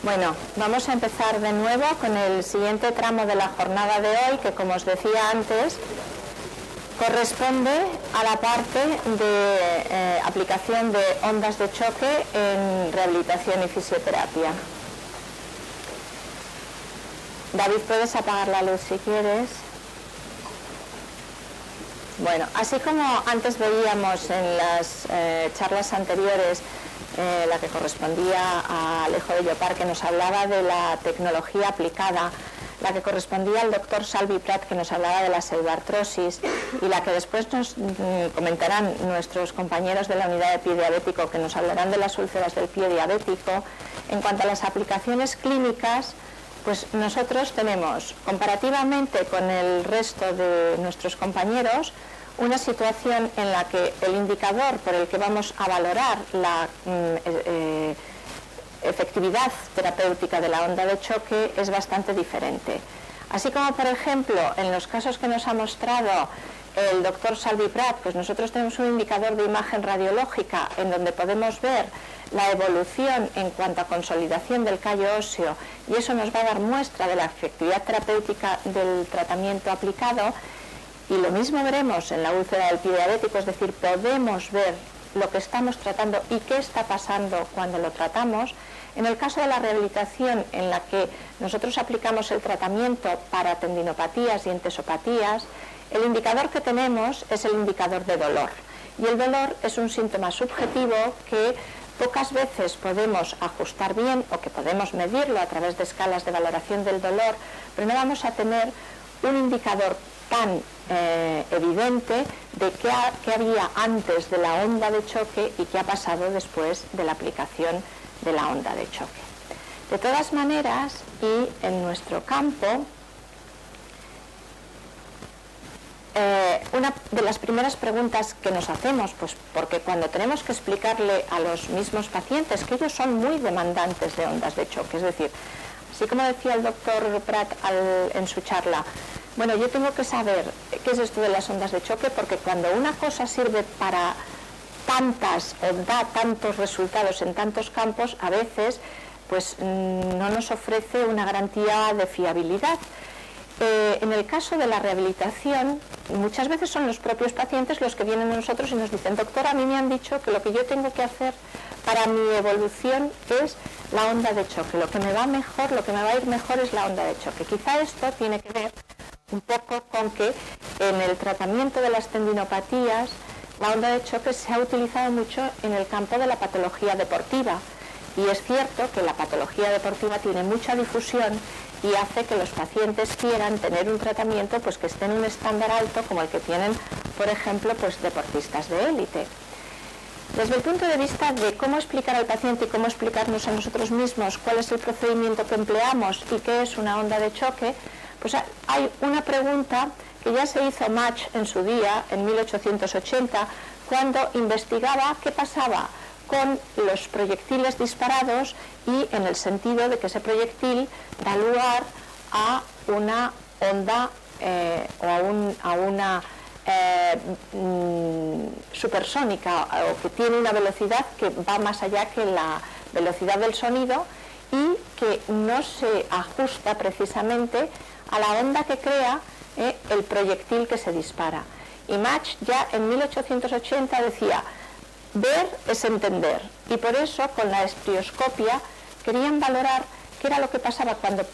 Bueno, vamos a empezar de nuevo con el siguiente tramo de la jornada de hoy, que como os decía antes, corresponde a la parte de aplicación de ondas de choque en rehabilitación y fisioterapia. David, puedes apagar la luz si quieres. Bueno, así como antes veíamos en las charlas anteriores, la que correspondía a Alejo de Llopart, que nos hablaba de la tecnología aplicada, la que correspondía al doctor Salvi Prat, que nos hablaba de la pseudoartrosis, y la que después nos comentarán nuestros compañeros de la unidad de pie diabético, que nos hablarán de las úlceras del pie diabético. En cuanto a las aplicaciones clínicas, pues nosotros tenemos, comparativamente con el resto de nuestros compañeros, una situación en la que el indicador por el que vamos a valorar la efectividad terapéutica de la onda de choque es bastante diferente. Así como, por ejemplo, en los casos que nos ha mostrado el doctor Salvi Prat, pues nosotros tenemos un indicador de imagen radiológica en donde podemos ver la evolución en cuanto a consolidación del callo óseo, y eso nos va a dar muestra de la efectividad terapéutica del tratamiento aplicado. Y lo mismo veremos en la úlcera del pie diabético, es decir, podemos ver lo que estamos tratando y qué está pasando cuando lo tratamos. En el caso de la rehabilitación, en la que nosotros aplicamos el tratamiento para tendinopatías y entesopatías, el indicador que tenemos es el indicador de dolor. Y el dolor es un síntoma subjetivo que pocas veces podemos ajustar bien o que podemos medirlo a través de escalas de valoración del dolor, pero no vamos a tener un indicador tan evidente de qué había antes de la onda de choque y qué ha pasado después de la aplicación de la onda de choque. De todas maneras, y en nuestro campo, una de las primeras preguntas que nos hacemos, pues porque cuando tenemos que explicarle a los mismos pacientes que ellos son muy demandantes de ondas de choque, es decir, así como decía el doctor Prat en su charla, bueno, yo tengo que saber qué es esto de las ondas de choque, porque cuando una cosa sirve para tantas o da tantos resultados en tantos campos, a veces pues no nos ofrece una garantía de fiabilidad. En el caso de la rehabilitación, muchas veces son los propios pacientes los que vienen a nosotros y nos dicen: doctor, a mí me han dicho que lo que yo tengo que hacer para mi evolución es la onda de choque, lo que me va mejor, lo que me va a ir mejor es la onda de choque. Quizá esto tiene que ver un poco con que en el tratamiento de las tendinopatías la onda de choque se ha utilizado mucho en el campo de la patología deportiva, y es cierto que la patología deportiva tiene mucha difusión y hace que los pacientes quieran tener un tratamiento pues que esté en un estándar alto, como el que tienen, por ejemplo, pues deportistas de élite. Desde el punto de vista de cómo explicar al paciente y cómo explicarnos a nosotros mismos cuál es el procedimiento que empleamos y qué es una onda de choque, pues hay una pregunta que ya se hizo Mach en su día, en 1880, cuando investigaba qué pasaba con los proyectiles disparados y en el sentido de que ese proyectil da lugar a una onda o a una supersónica, o que tiene una velocidad que va más allá que la velocidad del sonido y que no se ajusta precisamente a la onda que crea el proyectil que se dispara. Y Mach ya en 1880 decía: ver es entender, y por eso con la estrioscopia querían valorar qué era lo que pasaba cuando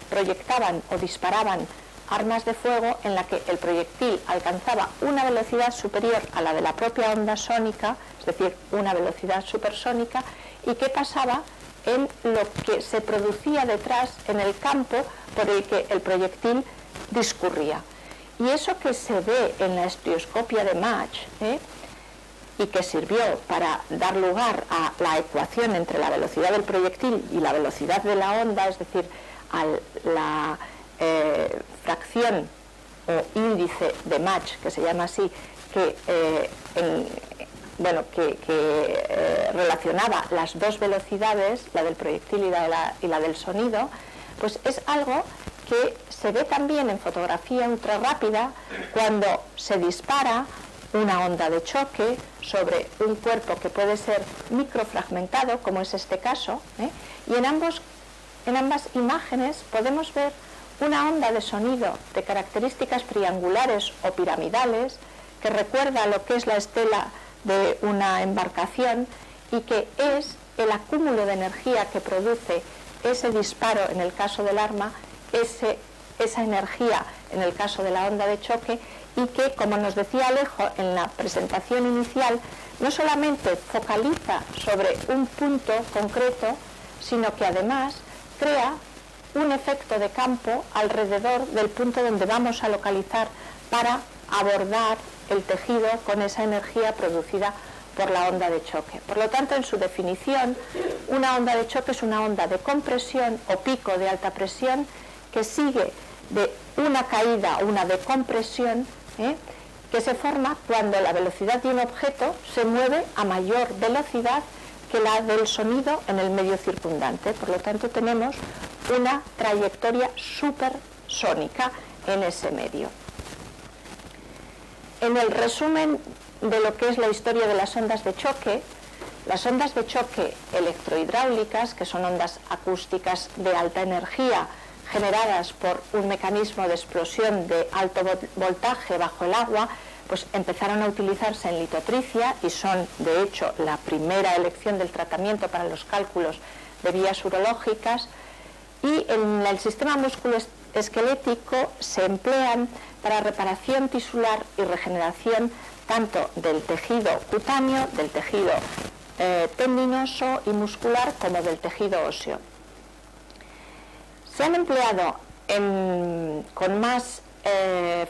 proyectaban o disparaban armas de fuego en la que el proyectil alcanzaba una velocidad superior a la de la propia onda sónica, es decir, una velocidad supersónica, y qué pasaba en lo que se producía detrás en el campo por el que el proyectil discurría. Y eso que se ve en la estrioscopia de Mach, y que sirvió para dar lugar a la ecuación entre la velocidad del proyectil y la velocidad de la onda, es decir, a la fracción o índice de Mach, que se llama así, que relacionaba las dos velocidades, la del proyectil y la del sonido, pues es algo que se ve también en fotografía ultrarrápida cuando se dispara una onda de choque sobre un cuerpo que puede ser microfragmentado, como es este caso, y en ambas imágenes podemos ver una onda de sonido de características triangulares o piramidales que recuerda lo que es la estela de una embarcación y que es el acúmulo de energía que produce ese disparo en el caso del arma, esa energía en el caso de la onda de choque, y que, como nos decía Alejo en la presentación inicial, no solamente focaliza sobre un punto concreto, sino que además crea un efecto de campo alrededor del punto donde vamos a localizar para abordar el tejido con esa energía producida por la onda de choque. Por lo tanto, en su definición, una onda de choque es una onda de compresión o pico de alta presión que sigue de una caída o una decompresión que se forma cuando la velocidad de un objeto se mueve a mayor velocidad que la del sonido en el medio circundante. Por lo tanto, tenemos una trayectoria supersónica en ese medio. En el resumen de lo que es la historia de las ondas de choque electrohidráulicas, que son ondas acústicas de alta energía generadas por un mecanismo de explosión de alto voltaje bajo el agua, pues empezaron a utilizarse en litotricia y son, de hecho, la primera elección del tratamiento para los cálculos de vías urológicas, y en el sistema musculoesquelético se emplean para reparación tisular y regeneración tanto del tejido cutáneo, del tejido tendinoso y muscular, como del tejido óseo. Se han empleado con más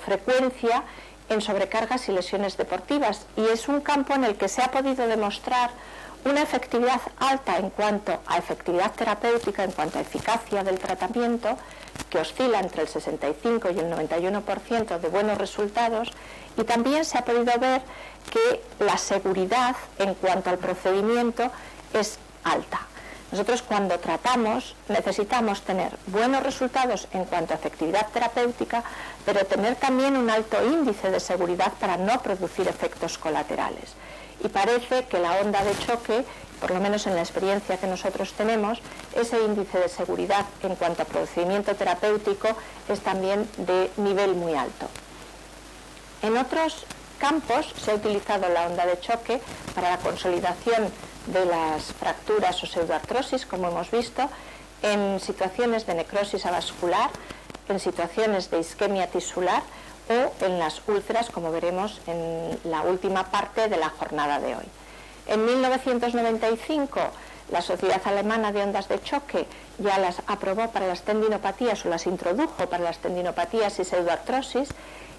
frecuencia en sobrecargas y lesiones deportivas, y es un campo en el que se ha podido demostrar una efectividad alta en cuanto a efectividad terapéutica, en cuanto a eficacia del tratamiento, que oscila entre el 65 y el 91% de buenos resultados, y también se ha podido ver que la seguridad en cuanto al procedimiento es alta. Nosotros, cuando tratamos, necesitamos tener buenos resultados en cuanto a efectividad terapéutica, pero tener también un alto índice de seguridad para no producir efectos colaterales. Y parece que la onda de choque, por lo menos en la experiencia que nosotros tenemos, ese índice de seguridad en cuanto a procedimiento terapéutico es también de nivel muy alto. En otros campos se ha utilizado la onda de choque para la consolidación de las fracturas o pseudoartrosis, como hemos visto, en situaciones de necrosis avascular, en situaciones de isquemia tisular o en las úlceras, como veremos en la última parte de la jornada de hoy. En 1995, la Sociedad Alemana de Ondas de Choque ya las aprobó para las tendinopatías, o las introdujo para las tendinopatías y pseudoartrosis,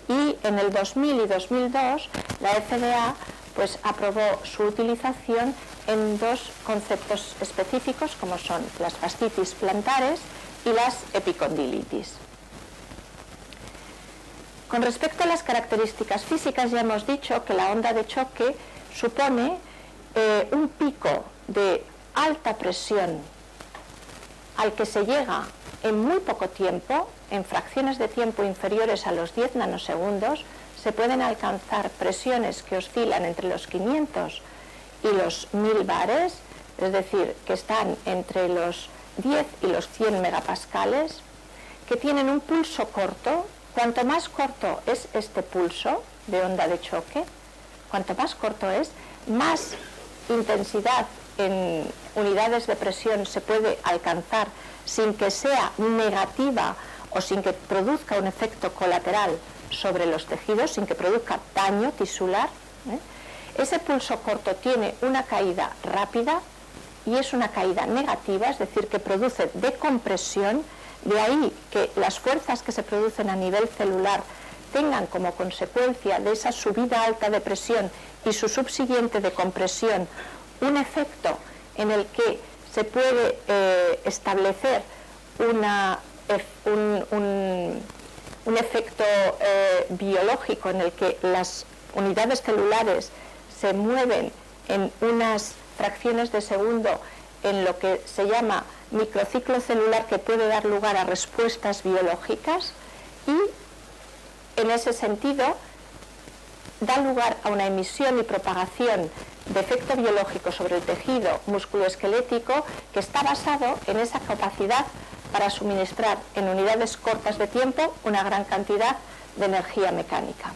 y en el 2000 y 2002 la FDA pues aprobó su utilización en dos conceptos específicos, como son las fascitis plantares y las epicondilitis. Con respecto a las características físicas, ya hemos dicho que la onda de choque supone un pico de alta presión al que se llega en muy poco tiempo, en fracciones de tiempo inferiores a los 10 nanosegundos. Se pueden alcanzar presiones que oscilan entre los 500 y los 1000 bares, es decir, que están entre los 10 y los 100 megapascales, que tienen un pulso corto. Cuanto más corto es este pulso de onda de choque, cuanto más corto es, más intensidad en unidades de presión se puede alcanzar sin que sea negativa o sin que produzca un efecto colateral sobre los tejidos, sin que produzca daño tisular. Ese pulso corto tiene una caída rápida y es una caída negativa, es decir, que produce decompresión. De ahí que las fuerzas que se producen a nivel celular tengan como consecuencia de esa subida alta de presión y su subsiguiente decompresión un efecto en el que se puede establecer un efecto biológico en el que las unidades celulares se mueven en unas fracciones de segundo en lo que se llama microciclo celular, que puede dar lugar a respuestas biológicas, y en ese sentido da lugar a una emisión y propagación de efecto biológico sobre el tejido musculoesquelético que está basado en esa capacidad para suministrar en unidades cortas de tiempo una gran cantidad de energía mecánica.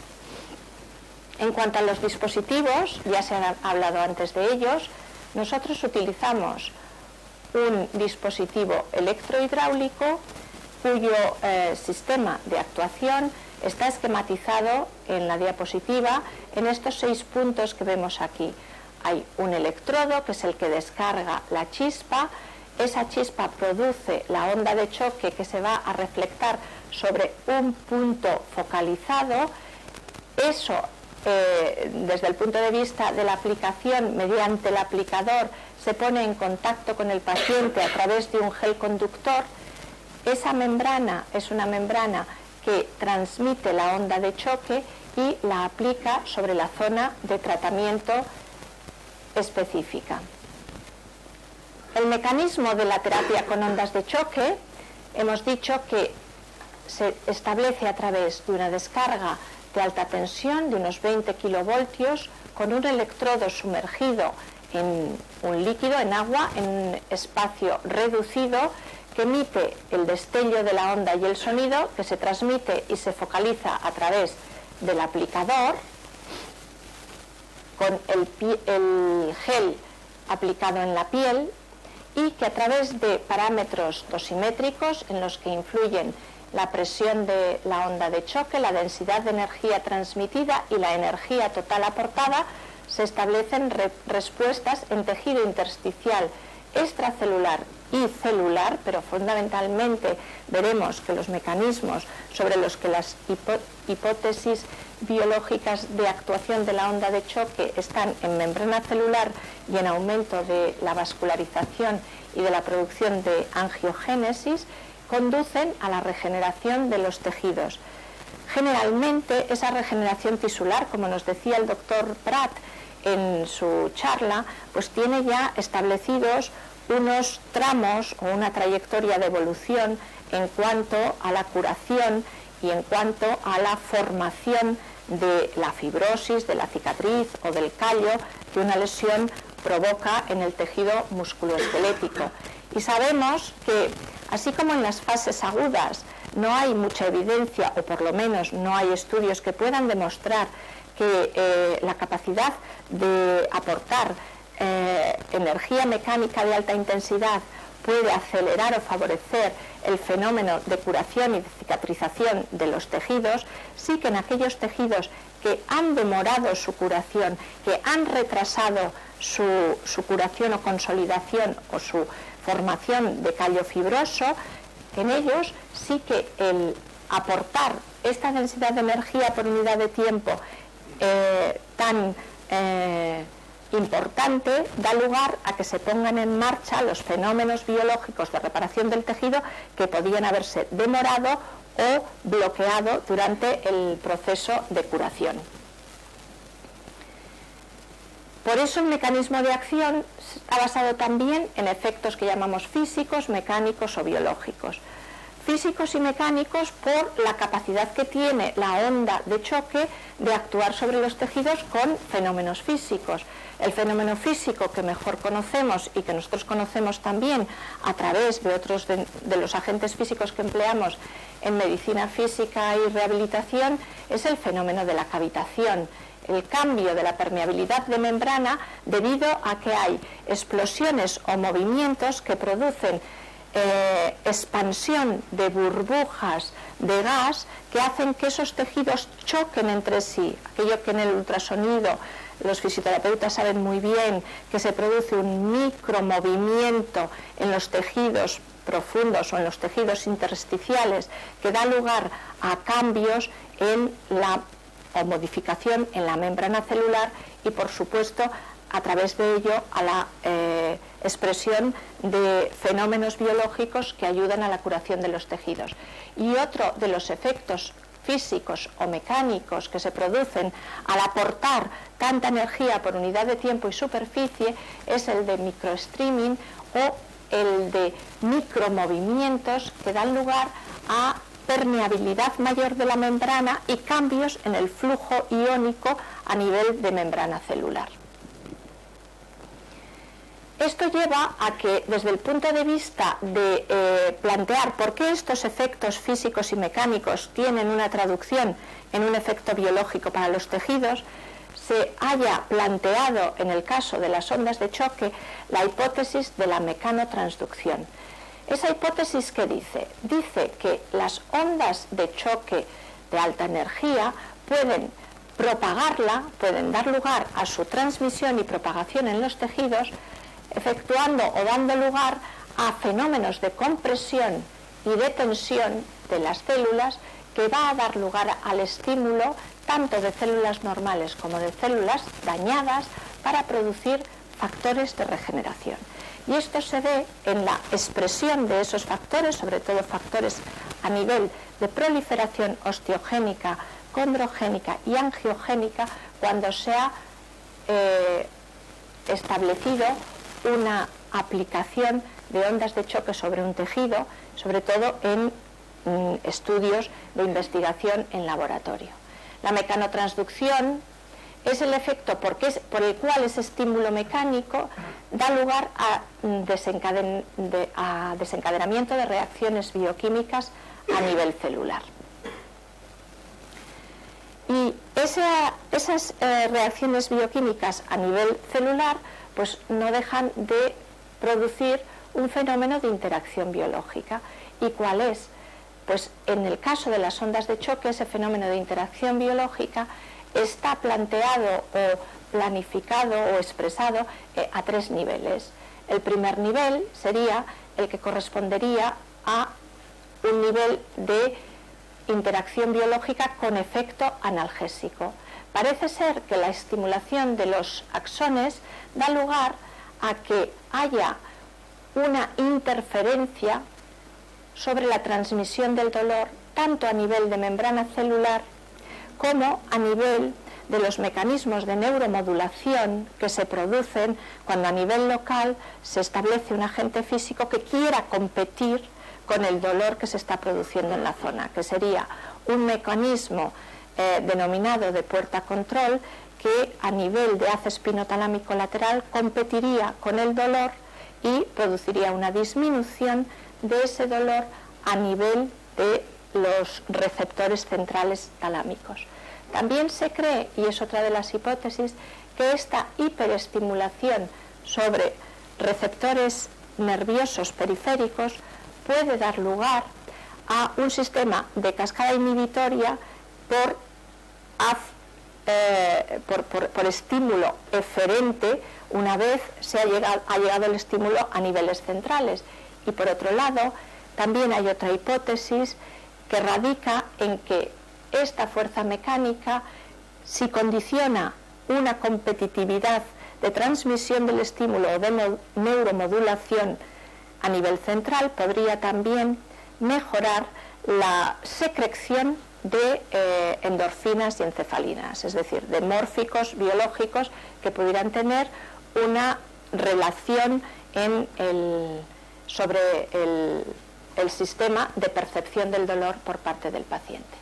En cuanto a los dispositivos, ya se ha hablado antes de ellos, nosotros utilizamos un dispositivo electrohidráulico cuyo sistema de actuación está esquematizado en la diapositiva en estos 6 puntos que vemos aquí. Hay un electrodo que es el que descarga la chispa, esa chispa produce la onda de choque que se va a reflectar sobre un punto focalizado. Eso, desde el punto de vista de la aplicación, mediante el aplicador, se pone en contacto con el paciente a través de un gel conductor. Esa membrana es una membrana que transmite la onda de choque y la aplica sobre la zona de tratamiento específica. El mecanismo de la terapia con ondas de choque, hemos dicho que se establece a través de una descarga de alta tensión de unos 20 kilovoltios con un electrodo sumergido en un líquido, en agua, en un espacio reducido, que emite el destello de la onda y el sonido, que se transmite y se focaliza a través del aplicador, con el gel aplicado en la piel, y que a través de parámetros dosimétricos en los que influyen la presión de la onda de choque, la densidad de energía transmitida y la energía total aportada, se establecen respuestas en tejido intersticial extracelular y celular, pero fundamentalmente veremos que los mecanismos sobre los que las hipótesis biológicas de actuación de la onda de choque están en membrana celular y en aumento de la vascularización y de la producción de angiogénesis, conducen a la regeneración de los tejidos. Generalmente esa regeneración tisular, como nos decía el doctor Prat en su charla, pues tiene ya establecidos unos tramos o una trayectoria de evolución en cuanto a la curación y en cuanto a la formación de la fibrosis, de la cicatriz o del callo que una lesión provoca en el tejido musculoesquelético. Y sabemos que, así como en las fases agudas no hay mucha evidencia, o por lo menos no hay estudios que puedan demostrar que la capacidad de aportar energía mecánica de alta intensidad puede acelerar o favorecer el fenómeno de curación y de cicatrización de los tejidos, sí que en aquellos tejidos que han demorado su curación, que han retrasado su curación o consolidación o su formación de callo fibroso, en ellos sí que el aportar esta densidad de energía por unidad de tiempo tan importante da lugar a que se pongan en marcha los fenómenos biológicos de reparación del tejido que podían haberse demorado o bloqueado durante el proceso de curación. Por eso el mecanismo de acción está basado también en efectos que llamamos físicos, mecánicos o biológicos. Físicos y mecánicos por la capacidad que tiene la onda de choque de actuar sobre los tejidos con fenómenos físicos. El fenómeno físico que mejor conocemos y que nosotros conocemos también a través de otros de los agentes físicos que empleamos en medicina física y rehabilitación es el fenómeno de la cavitación, el cambio de la permeabilidad de membrana debido a que hay explosiones o movimientos que producen expansión de burbujas de gas que hacen que esos tejidos choquen entre sí, aquello que en el ultrasonido los fisioterapeutas saben muy bien, que se produce un micromovimiento en los tejidos profundos o en los tejidos intersticiales que da lugar a cambios en la o modificación en la membrana celular y por supuesto a través de ello a la expresión de fenómenos biológicos que ayudan a la curación de los tejidos. Y otro de los efectos físicos o mecánicos que se producen al aportar tanta energía por unidad de tiempo y superficie es el de microstreaming o el de micromovimientos que dan lugar a permeabilidad mayor de la membrana y cambios en el flujo iónico a nivel de membrana celular. Esto lleva a que, desde el punto de vista de plantear por qué estos efectos físicos y mecánicos tienen una traducción en un efecto biológico para los tejidos, se haya planteado, en el caso de las ondas de choque, la hipótesis de la mecanotransducción. Esa hipótesis, ¿qué dice? Dice que las ondas de choque de alta energía pueden propagarla, pueden dar lugar a su transmisión y propagación en los tejidos, efectuando o dando lugar a fenómenos de compresión y de tensión de las células, que va a dar lugar al estímulo tanto de células normales como de células dañadas para producir factores de regeneración. Y esto se ve en la expresión de esos factores, sobre todo factores a nivel de proliferación osteogénica, condrogénica y angiogénica, cuando se ha establecido una aplicación de ondas de choque sobre un tejido, sobre todo en estudios de investigación en laboratorio. La mecanotransducción es el efecto por el cual ese estímulo mecánico da lugar a desencadenamiento de reacciones bioquímicas a nivel celular. Y esas reacciones bioquímicas a nivel celular pues no dejan de producir un fenómeno de interacción biológica. ¿Y cuál es? Pues en el caso de las ondas de choque, ese fenómeno de interacción biológica está planteado o planificado o expresado a 3 niveles. El primer nivel sería el que correspondería a un nivel de interacción biológica con efecto analgésico. Parece ser que la estimulación de los axones da lugar a que haya una interferencia sobre la transmisión del dolor, tanto a nivel de membrana celular como a nivel de los mecanismos de neuromodulación que se producen cuando a nivel local se establece un agente físico que quiera competir con el dolor que se está produciendo en la zona, que sería un mecanismo denominado de puerta control, que a nivel de haz espinotalámico lateral competiría con el dolor y produciría una disminución de ese dolor a nivel de los receptores centrales talámicos. También se cree, y es otra de las hipótesis, que esta hiperestimulación sobre receptores nerviosos periféricos puede dar lugar a un sistema de cascada inhibitoria por estímulo eferente una vez ha llegado el estímulo a niveles centrales. Y por otro lado, también hay otra hipótesis que radica en que esta fuerza mecánica, si condiciona una competitividad de transmisión del estímulo o de neuromodulación a nivel central, podría también mejorar la secreción de endorfinas y encefalinas, es decir, de mórficos biológicos que pudieran tener una relación sobre el sistema de percepción del dolor por parte del paciente.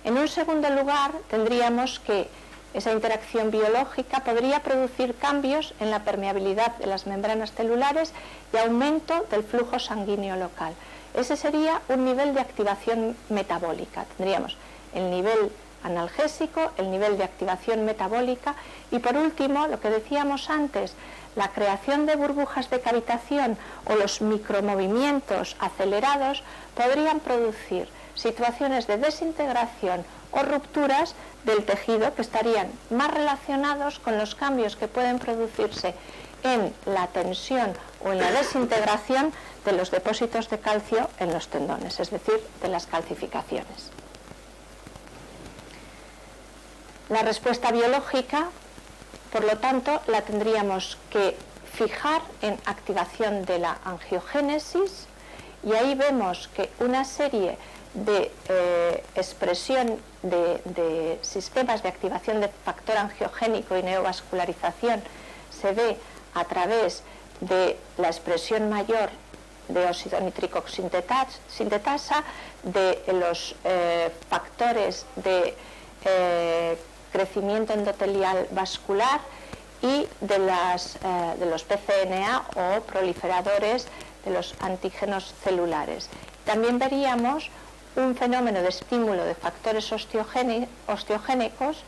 En un segundo lugar, tendríamos que esa interacción biológica podría producir cambios en la permeabilidad de las membranas celulares y aumento del flujo sanguíneo local. Ese sería un nivel de activación metabólica. Tendríamos el nivel analgésico, el nivel de activación metabólica y, por último, lo que decíamos antes, la creación de burbujas de cavitación o los micromovimientos acelerados podrían producir situaciones de desintegración o rupturas del tejido que estarían más relacionados con los cambios que pueden producirse en la tensión o en la desintegración de los depósitos de calcio en los tendones, es decir, de las calcificaciones. La respuesta biológica, por lo tanto, la tendríamos que fijar en activación de la angiogénesis, y ahí vemos que una serie de expresión de sistemas de activación de factor angiogénico y neovascularización se ve a través de la expresión mayor de óxido nítrico sintetasa, de los factores de crecimiento endotelial vascular y de los PCNA o proliferadores de los antígenos celulares. También veríamos un fenómeno de estímulo de factores osteogénicos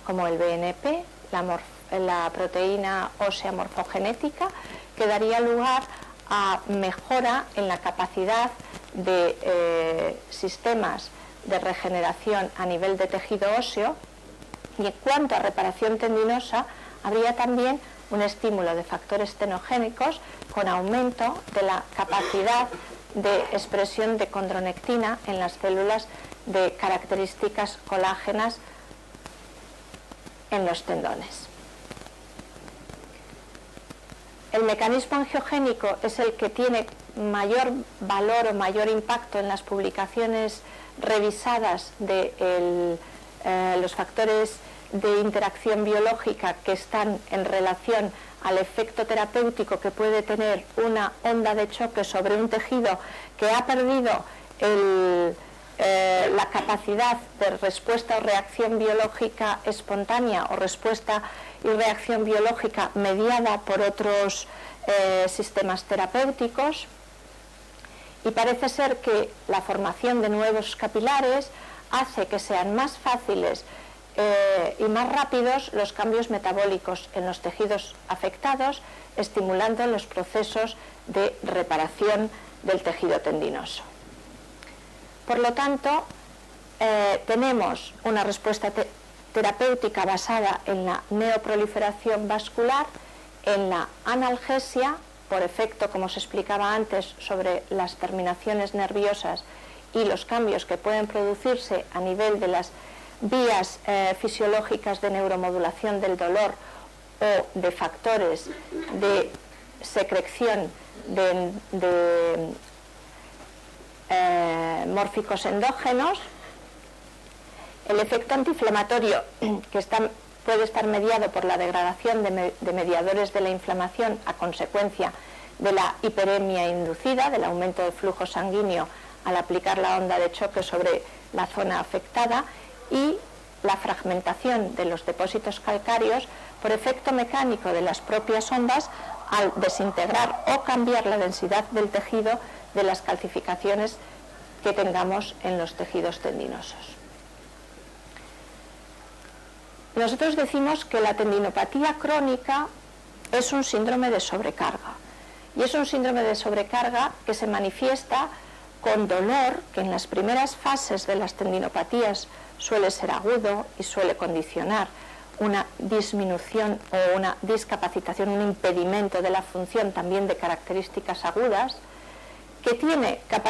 como el BNP, la proteína ósea morfogenética, que daría lugar a mejora en la capacidad de sistemas de regeneración a nivel de tejido óseo. Y en cuanto a reparación tendinosa, habría también un estímulo de factores tenogénicos con aumento de la capacidad de expresión de condronectina en las células de características colágenas en los tendones. El mecanismo angiogénico es el que tiene mayor valor o mayor impacto en las publicaciones revisadas de los factores de interacción biológica que están en relación al efecto terapéutico que puede tener una onda de choque sobre un tejido que ha perdido la capacidad de respuesta o reacción biológica espontánea o respuesta y reacción biológica mediada por otros sistemas terapéuticos, y parece ser que la formación de nuevos capilares hace que sean más fáciles y más rápidos los cambios metabólicos en los tejidos afectados, estimulando los procesos de reparación del tejido tendinoso. Por lo tanto, tenemos una respuesta terapéutica basada en la neoproliferación vascular, en la analgesia, por efecto, como se explicaba antes, sobre las terminaciones nerviosas y los cambios que pueden producirse a nivel de las vías fisiológicas de neuromodulación del dolor o de factores de secreción de mórficos endógenos. El efecto antiinflamatorio, que puede estar mediado por la degradación de mediadores de la inflamación a consecuencia de la hiperemia inducida, del aumento del flujo sanguíneo al aplicar la onda de choque sobre la zona afectada, y la fragmentación de los depósitos calcáreos por efecto mecánico de las propias ondas al desintegrar o cambiar la densidad del tejido de las calcificaciones que tengamos en los tejidos tendinosos. Nosotros decimos que la tendinopatía crónica es un síndrome de sobrecarga, y es un síndrome de sobrecarga que se manifiesta con dolor, que en las primeras fases de las tendinopatías suele ser agudo y suele condicionar una disminución o una discapacitación, un impedimento de la función también de características agudas, que tiene capacidad